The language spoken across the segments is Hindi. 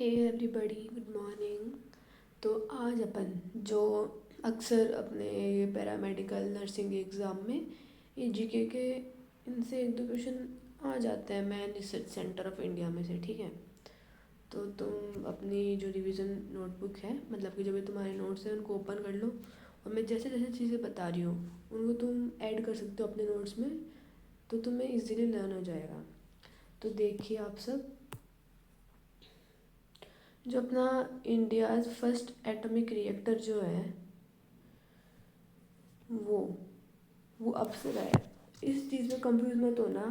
Hey everybody, good morning. तो आज अपन जो अक्सर अपने ये पैरामेडिकल नर्सिंग एग्ज़ाम में ये जीके के इनसे एक दो क्वेश्चन आ जाते हैं man research centre of India में से, ठीक है। तो तुम अपनी जो रिवीजन नोटबुक है, मतलब कि जो भी तुम्हारे नोट्स हैं उनको ओपन कर लो, और मैं जैसे जैसे चीज़ें बता रही हूँ उनको तुम ऐड कर सकते हो अपने नोट्स में, तो तुम्हें इजीली लर्न हो जाएगा। तो देखिए आप सब, जो अपना इंडियाज़ फर्स्ट एटॉमिक रिएक्टर जो है वो वो अप्सरा है। इस चीज़ में कंफ्यूज मत होना।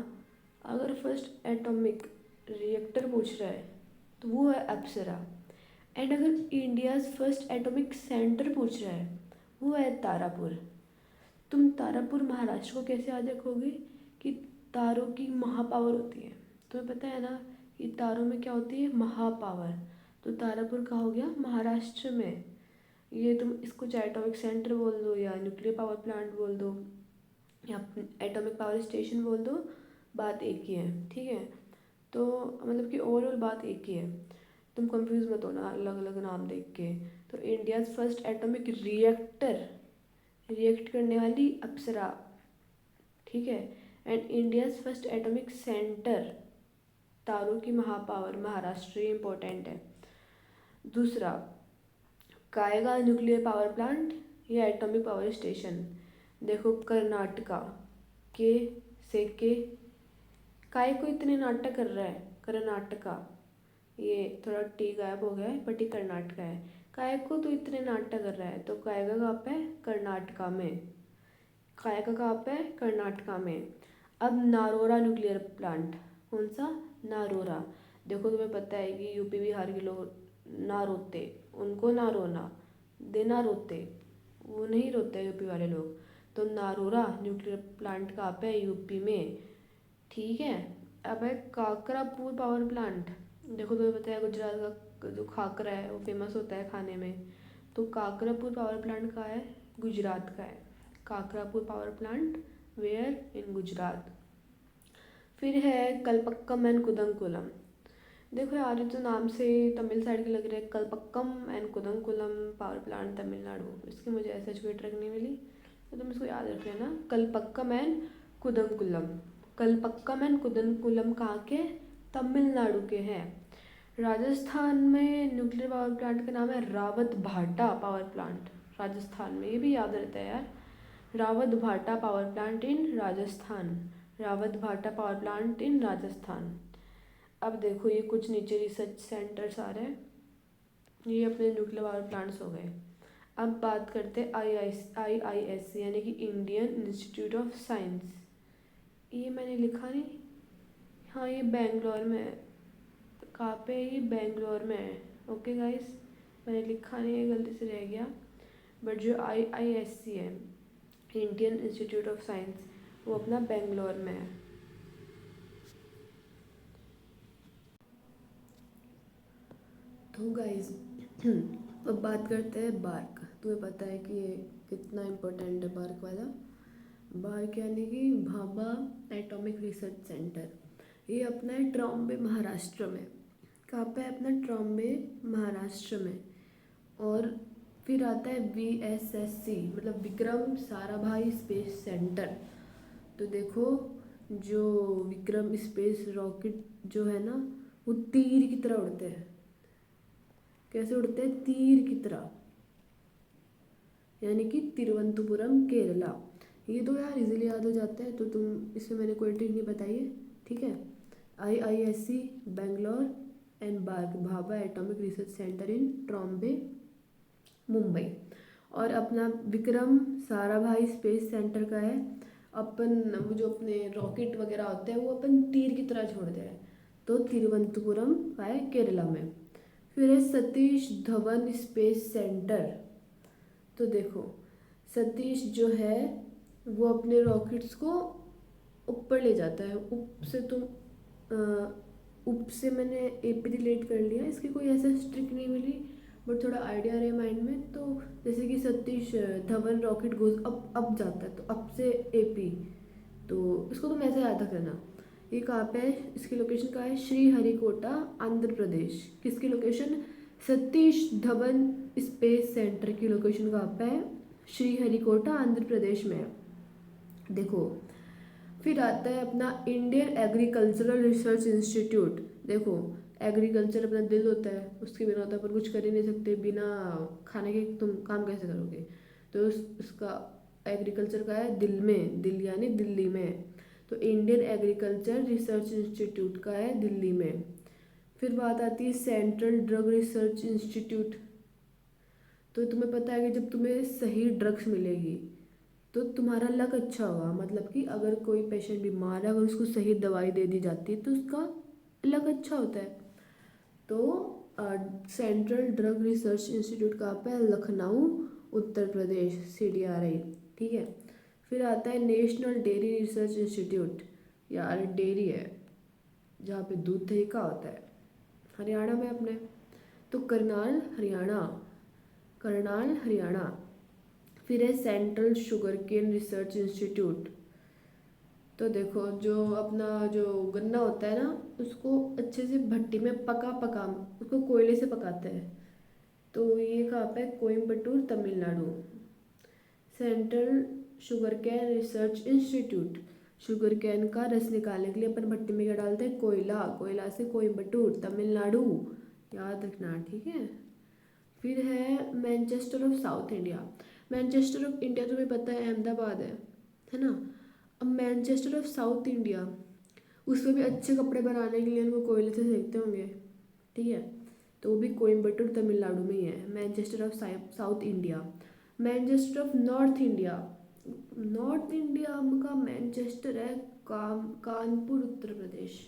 अगर फर्स्ट एटॉमिक रिएक्टर पूछ रहा है तो वो है अप्सरा, एंड अगर इंडियाज़ फर्स्ट एटॉमिक सेंटर पूछ रहा है वो है तारापुर। तुम तारापुर महाराष्ट्र को कैसे याद रखोगे कि तारों की महापावर होती है। तुम्हें पता है ना कि तारों में क्या होती है, महापावर। तो तारापुर कहाँ हो गया, महाराष्ट्र में। ये तुम इसको चाहे एटॉमिक सेंटर बोल दो या न्यूक्लियर पावर प्लांट बोल दो या एटॉमिक पावर स्टेशन बोल दो, बात एक ही है, ठीक है। तो मतलब कि ओवरऑल बात एक ही है, तुम कंफ्यूज मत होना अलग अलग नाम देख के। तो India's first atomic reactor, react करने वाली अप्सरा, ठीक है। And India's first atomic centre, तारों की महापावर, महाराष्ट्र, इम्पोर्टेंट है। दूसरा, कायगा न्यूक्लियर पावर प्लांट या एटॉमिक पावर स्टेशन। देखो कर्नाटका के से के, काय को इतने नाटक कर रहा है कर्नाटका, ये थोड़ा टी गायब हो गया है बट ये कर्नाटका है। काय को तो इतने नाटक कर रहा है, तो कायगा कहाँ पे है, कर्नाटका में। कायगा कहाँ पे है, कर्नाटका में। अब नारोरा न्यूक्लियर प्लांट, कौन सा, नारोरा। देखो तुम्हें पता है कि यूपी बिहार के लोग ना रोते, उनको ना रोना, दे ना रोते, वो नहीं रोते यूपी वाले लोग। तो नारोरा न्यूक्लियर प्लांट कहाँ पे है, यूपी में, ठीक है। अब है काकरापुर पावर प्लांट। देखो तुम्हें पता है गुजरात का जो खाकरा है वो फेमस होता है खाने में। तो काकरापुर पावर प्लांट कहाँ है, गुजरात का है। काकरापुर पावर प्लांट वेयर, इन गुजरात। फिर है कलपक्कम एंड कुदंकुलम। देखो यार ये तो नाम से तमिल साइड के लग रहे हैं, Kalpakkam and Kudankulam power plant Tamil Nadu. इसकी मुझे ऐसा कोई ट्रक नहीं मिली, तो तुम इसको याद रख लेना, कलपक्कम एंड कुदंकुलम। कलपक्कम एंड कुदंकुलम कहाँ के, तमिलनाडु के हैं। राजस्थान में न्यूक्लियर पावर प्लांट का नाम है रावत भाटा पावर प्लांट, राजस्थान में, ये भी याद रहता है यार। रावत भाटा power plant in Rajasthan, Rawat भाटा पावर प्लांट इन राजस्थान। अब देखो ये कुछ नीचे रिसर्च सेंटर्स आ रहे हैं, ये अपने न्यूक्लियर पावर प्लांट्स हो गए। अब बात करते हैं IISc यानी कि इंडियन इंस्टीट्यूट ऑफ साइंस। ये मैंने लिखा नहीं, हाँ ये बेंगलोर में है। कहाँ पे है ये, बेंगलोर में है। ओके गाइस, मैंने लिखा नहीं है, गलती से रह गया। बट जो IISc है, इंडियन इंस्टीट्यूट ऑफ साइंस, वो अपना बेंगलोर में है। तो गाइस अब बात करते हैं बार्क। तुम्हें पता है कि ये कितना इम्पोर्टेंट है बार्क वाला। बार्क यानी कि भाभा एटॉमिक रिसर्च सेंटर, ये अपना है ट्रॉम्बे महाराष्ट्र में। कहाँ पे है अपना, ट्रॉम्बे महाराष्ट्र में। और फिर आता है VSSC, मतलब विक्रम साराभाई स्पेस सेंटर। तो देखो जो विक्रम स्पेस रॉकेट जो है ना, वो तीर की तरह उड़ते हैं। कैसे उड़ते हैं, तीर की तरह, यानी कि तिरुवनंतपुरम केरला। ये तो यार इजीली याद हो जाता है, तो तुम इसमें मैंने कोई ट्रिक नहीं बताई है, ठीक है। IISc Bangalore and BARC Bhabha atomic research centre in Trombay Mumbai. और अपना विक्रम साराभाई स्पेस सेंटर का है, अपन वो जो अपने रॉकेट वगैरह होते हैं वो अपन तीर की तरह छोड़ते हैं, तो तिरुवनंतपुरम का है केरला में। फिर है सतीश धवन स्पेस सेंटर। तो देखो सतीश जो है वो अपने रॉकेट्स को ऊपर ले जाता है। उप से तुम उप से मैंने AP रिलेट कर लिया, इसकी कोई ऐसा ट्रिक नहीं मिली, बट थोड़ा आइडिया रहे माइंड में। तो जैसे कि Satish Dhawan rocket goes up, up जाता है, तो अप से AP, तो इसको तुम ऐसे याद रखना ये कहाँ पे है, इसकी लोकेशन कहाँ है, श्रीहरिकोटा आंध्र प्रदेश। किसकी location, Satish Dhawan space centre की लोकेशन कहाँ पे है, श्रीहरिकोटा आंध्र प्रदेश में है। देखो फिर आता है अपना इंडियन एग्रीकल्चरल रिसर्च इंस्टीट्यूट। देखो एग्रीकल्चर अपना दिल होता है, उसके बिना तो अपन कुछ कर ही नहीं सकते, बिना खाने के तुम काम कैसे करोगे। तो उसका एग्रीकल्चर का है दिल में, दिल यानी दिल्ली में। तो इंडियन एग्रीकल्चर रिसर्च इंस्टीट्यूट का है दिल्ली में। फिर बात आती है सेंट्रल ड्रग रिसर्च इंस्टीट्यूट। तो तुम्हें पता है कि जब तुम्हें सही ड्रग्स मिलेगी तो तुम्हारा लक अच्छा होगा, मतलब कि अगर कोई पेशेंट बीमार है, अगर उसको सही दवाई दे दी जाती है तो उसका लक अच्छा होता है। तो सेंट्रल ड्रग रिसर्च इंस्टीट्यूट कहाँ पे है, लखनऊ उत्तर प्रदेश, CDRI। ठीक है। फिर आता है नेशनल डेयरी रिसर्च इंस्टीट्यूट, यार डेयरी है जहाँ पे दूध दही का होता है, हरियाणा में अपने। तो करनाल हरियाणा, करनाल हरियाणा। फिर है central sugar cane research institute. तो देखो जो अपना जो गन्ना होता है ना, उसको अच्छे से भट्टी में पका पका उसको कोयले से पकाते हैं। तो ये कहाँ पे, Coimbatore Tamil Nadu. Central sugar cane research institute, sugar cane का रस निकालने के लिए अपन भट्टी में क्या डालते हैं, कोयला, कोयला से कोयम्बटूर तमिलनाडु, याद रखना, ठीक है। फिर है Manchester of south India. Manchester of India तुम्हें पता है अहमदाबाद है ना। अब मैनचेस्टर ऑफ साउथ इंडिया, उसमें भी अच्छे कपड़े बनाने के लिए उनको कोयले से सेकते होंगे, ठीक है। तो वो भी कोयम्बटूर तमिलनाडु में ही है, Manchester of south India. Manchester of north India, north India का मैनचेस्टर है कानपुर उत्तर प्रदेश।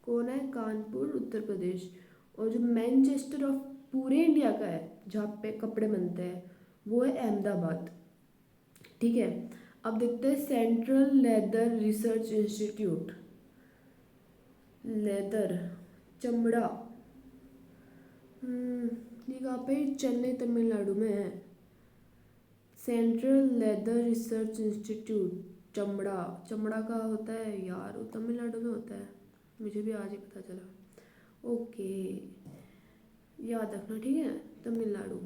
कौन है, कानपुर उत्तर प्रदेश। और जो मैनचेस्टर ऑफ पूरे इंडिया का है जहाँ पे कपड़े बनते हैं, वो है अहमदाबाद, ठीक है। अब देखते हैं central leather research institute, leather चमड़ा, ये कहाँ पे, चेन्नई तमिलनाडु में है। सेंट्रल लेदर रिसर्च इंस्टीट्यूट, चमड़ा, चमड़ा का होता है यार, वो तमिलनाडु में होता है, मुझे भी आज ही पता चला। ओके, याद रखना, ठीक है, तमिलनाडु।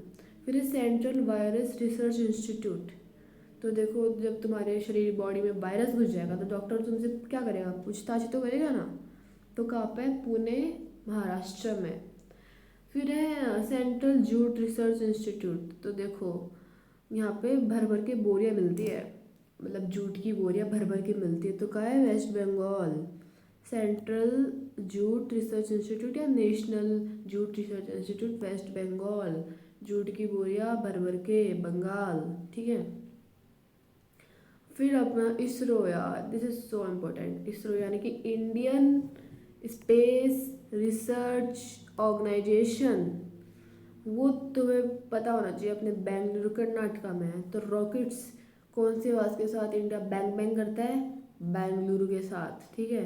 फिर है सेंट्रल वायरस रिसर्च इंस्टीट्यूट। तो देखो जब तुम्हारे शरीर बॉडी में वायरस घुस जाएगा तो डॉक्टर तुमसे क्या करेगा, पूछताछ तो करेगा ना। तो कहाँ पे, पुणे महाराष्ट्र में। फिर है सेंट्रल जूट रिसर्च इंस्टीट्यूट। तो देखो यहाँ पे भर भर के बोरियाँ मिलती है, मतलब जूट की बोरियाँ भर भर के मिलती है। तो कहाँ है, West Bengal. Central jute research institute या national jute research institute, West Bengal. Jute की बोरियाँ भर भर के बंगाल, ठीक है। फिर अपना इसरो, यार this is so important. ISRO यानी कि इंडियन स्पेस रिसर्च ऑर्गेनाइजेशन, वो तुम्हें पता होना चाहिए, अपने बेंगलुरु कर्नाटका में है। तो रॉकेट्स कौन से आवाज़ के साथ इंडिया बैंग बैंग करता है, बेंगलुरु के साथ, ठीक है।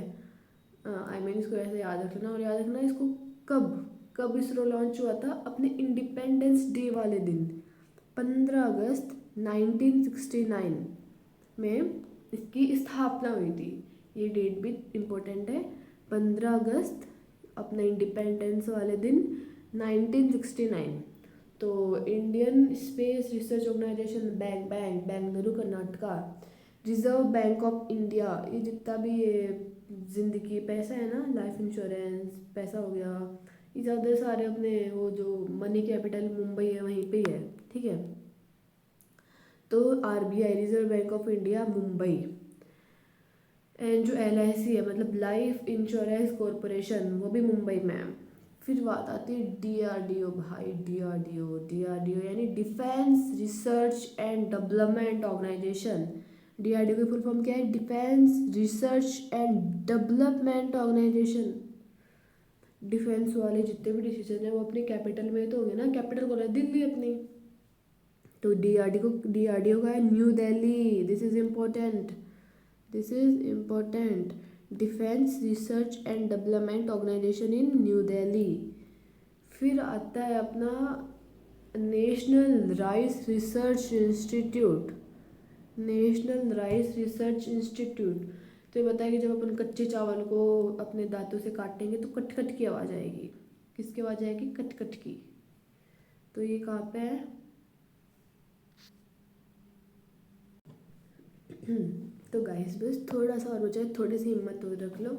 आई मीन इसको ऐसे याद रखना, और याद रखना इसको कब कब इसरो लॉन्च हुआ था, अपने इंडिपेंडेंस डे वाले दिन, 15 अगस्त 1969 में इसकी स्थापना हुई थी। ये डेट भी इम्पोर्टेंट है, 15 अगस्त, अपना इंडिपेंडेंस वाले दिन 1969। तो Indian space research organisation, bank bank Bengaluru Karnataka. Reserve bank of India, ये जितना भी ये जिंदगी पैसा है ना, लाइफ इंश्योरेंस पैसा हो गया, ये ज़्यादा सारे अपने वो जो मनी कैपिटल मुंबई है वहीं पे ही है, ठीक है। तो RBI reserve bank of India Mumbai. And जो LIC है, मतलब लाइफ इंश्योरेंस कॉरपोरेशन, वो भी मुंबई में है। फिर बात आती है DRDO, भाई DRDO यानी defence research and development organisation. DRDO की फुल फॉर्म क्या है, defence research and development organisation. Defence वाले जितने भी डिसीजन है वो अपनी कैपिटल में तो होंगे ना, कैपिटल कौन है, दिल्ली अपनी। तो DRDO का है New Delhi, this is important, this is important. Defence research and development organisation in New Delhi. फिर आता है अपना national rice research institute, national rice research institute. तो ये बताया कि जब अपन कच्चे चावल को अपने दांतों से काटेंगे तो कट कट की आवाज़ आएगी। किसकी आवाज़ आएगी? कट कट की। तो ये कहाँ पे है? तो गाइस बस थोड़ा सा और हो जाए, थोड़ी सी हिम्मत तो रख लो।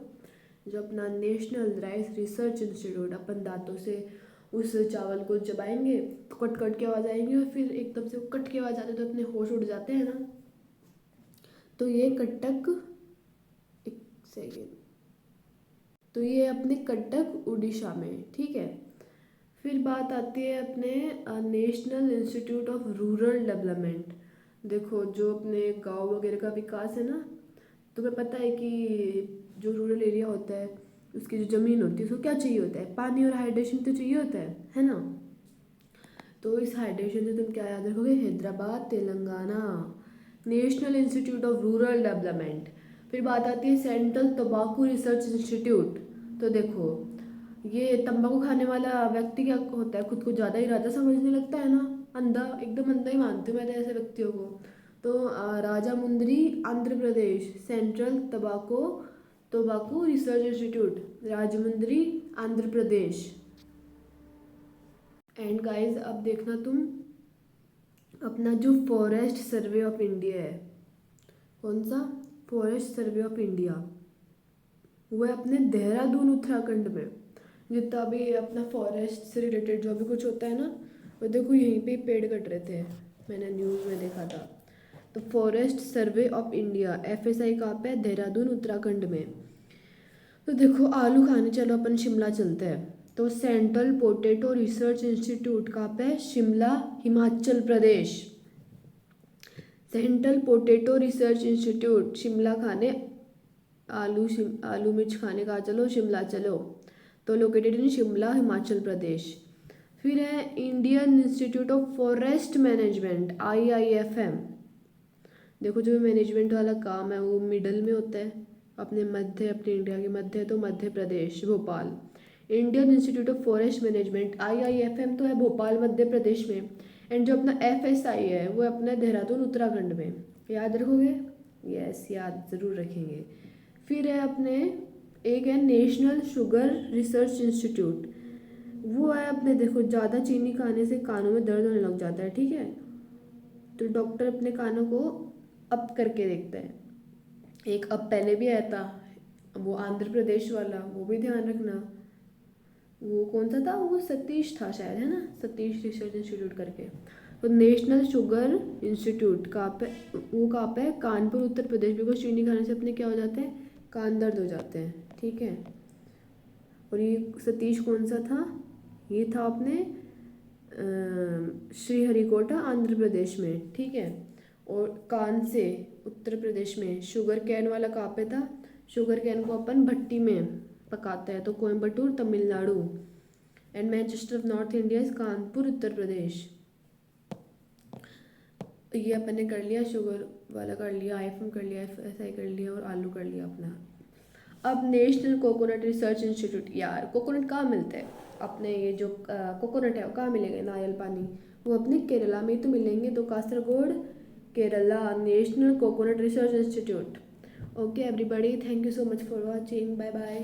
जो अपना नेशनल राइस रिसर्च इंस्टीट्यूट, अपन दांतों से उस चावल को चबाएंगे तो कट कट की आवाज़ आएगी और फिर एकदम से वो कट की आवाज़ आती है तो अपने होश उड़ जाते हैं ना। तो ये कटक, एक सेकेंड, तो ये अपने कटक उड़ीसा में, ठीक है। फिर बात आती है अपने national institute of rural development. देखो जो अपने गांव वगैरह का विकास है ना, तुम्हें पता है कि जो रूरल एरिया होता है उसकी जो ज़मीन होती है उसको क्या चाहिए होता है? पानी और हाइड्रेशन तो चाहिए होता है ना। तो इस हाइड्रेशन से तुम क्या याद रखोगे? Hyderabad, Telangana, national institute of rural development. फिर बात आती है सेंट्रल तंबाकू रिसर्च इंस्टीट्यूट। तो देखो ये तंबाकू खाने वाला व्यक्ति क्या होता है? खुद को ज़्यादा ही राजा समझने लगता है ना, अंधा, एकदम अंधा ही मानती हूँ मैं तो ऐसे व्यक्तियों को। तो राजामुंद्री, आंध्र प्रदेश, सेंट्रल तंबाकू research institute, Rajahmundry, Andhra Pradesh. And guys अब देखना तुम, अपना जो फॉरेस्ट सर्वे ऑफ इंडिया है, कौन सा? फॉरेस्ट सर्वे ऑफ इंडिया, वो है अपने देहरादून उत्तराखंड में। जितना भी अपना फॉरेस्ट से रिलेटेड जो भी कुछ होता है ना, वो देखो यहीं पे पेड़ कट रहे थे, मैंने न्यूज़ में देखा था। तो forest survey of India FSI कहाँ पे है? देहरादून उत्तराखंड में। तो देखो आलू खाने चलो अपन शिमला चलते हैं। तो सेंट्रल पोटैटो रिसर्च इंस्टीट्यूट कहाँ पे है? Shimla, Himachal Pradesh. Central potato research institute, Shimla खाने आलू मिर्च खाने कहाँ चलो? शिमला चलो। तो लोकेटेड इन शिमला, हिमाचल प्रदेश। फिर है Indian institute of forest management, IIFM। देखो जो मैनेजमेंट वाला काम है वो मिडल में होता है, अपने इंडिया के मध्य है, तो Madhya Pradesh, Bhopal. Indian institute of forest management IIFM तो है भोपाल, मध्य प्रदेश में। एंड जो अपना FSI है वो अपना देहरादून उत्तराखंड में। याद रखोगे? यस, याद ज़रूर रखेंगे। फिर है अपने एक है नेशनल शुगर रिसर्च इंस्टीट्यूट, वो है अपने, देखो ज़्यादा चीनी खाने से कानों में दर्द होने लग जाता है, ठीक है। तो डॉक्टर अपने कानों को अप करके देखता है। एक अब पहले भी आया था वो आंध्र प्रदेश वाला, वो भी ध्यान रखना। वो कौन सा था? वो सतीश था शायद, है ना, सतीश रिसर्च इंस्टीट्यूट करके। तो नेशनल शुगर इंस्टीट्यूट कहाँ पे? वो कहाँ पे है? कानपुर, उत्तर प्रदेश। बिकॉज चीनी खाने से अपने क्या हो जाते हैं? कान दर्द हो जाते हैं, ठीक है। और ये सतीश कौन सा था? ये था अपने श्रीहरिकोटा, आंध्र प्रदेश में, ठीक है। और कान से उत्तर प्रदेश में। शुगर कैन वाला कहाँ पे था? शुगर कैन को अपन भट्टी में पकाते हैं, तो Coimbatore, Tamil Nadu. And Manchester of north India is Kanpur, Uttar Pradesh. ये अपन ने कर लिया, शुगर वाला कर लिया, IFM कर लिया, FSI कर लिया और आलू कर लिया अपना। अब नेशनल कोकोनट रिसर्च इंस्टीट्यूट। यार कोकोनट कहाँ मिलते हैं? अपने ये जो कोकोनट है वो कहाँ मिलेंगे? नारियल पानी, वो अपने केरला में तो मिलेंगे। तो Kasaragod, Kerala, national coconut research institute. Okay everybody, thank you so much for watching, bye bye.